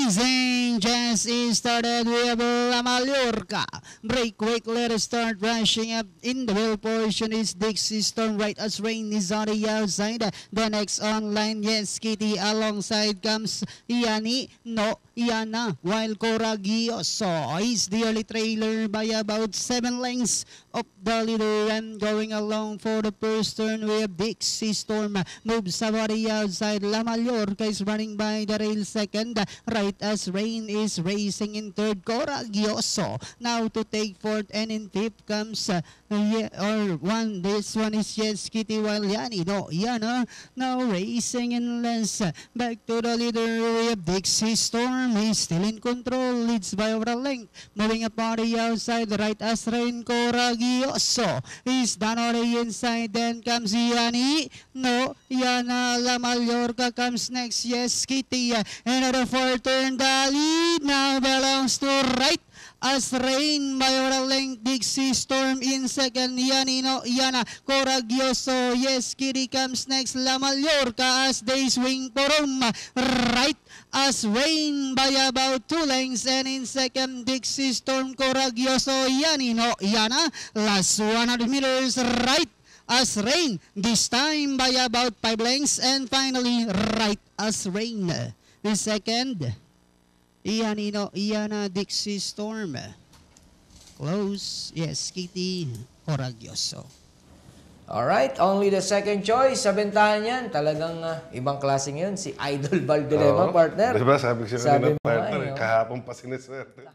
Racing just started with La Mallorca. Break quick, let us start rushing up. In the middle portion is Dixie Storm, right as Rain is on the outside. The next online, yes, Kitty. Alongside comes Yani, no, Yana, while Coragioso is the early trailer by about 7 lengths of the leader, and going along for the first turn with Dixie Storm. Moves about the outside. La Mallorca is running by the rail second, right as Rain is racing in third. Coragioso now to take fourth, and in fifth comes this one is Yes Kitty, while Yani, no, Yana now racing in less. Back to the leader with Dixie Storm. He's still in control, leads by over a length. Moving up on the outside, right as Rain. Coragioso is down on the inside. Then comes Yani, no, Yana. La Mallorca comes next, Yes Kitty. Another fourth turn, the lead now belongs to right as Rain by over a length. Dixie Storm in second, Yanino, Yana, Coragioso, Yes Kitty comes next. La Mallorca as they swing for home, right as Rain by about 2 lengths, and in second Dixie Storm, Coragioso, Yanino, Yana. Last 100 meters, right as Rain, this time by about 5 lengths, and finally right as Rain. The second, Yanino, Yana, Dixie Storm. Close, Yes Kitty, Coragioso. Alright, only the second choice. Sa bentahan yan, talagang ibang klase ngayon. Si Idol Valdelema, partner. Diba sabi ko siya kanina, partner, nga, kahapon pa sineswerte.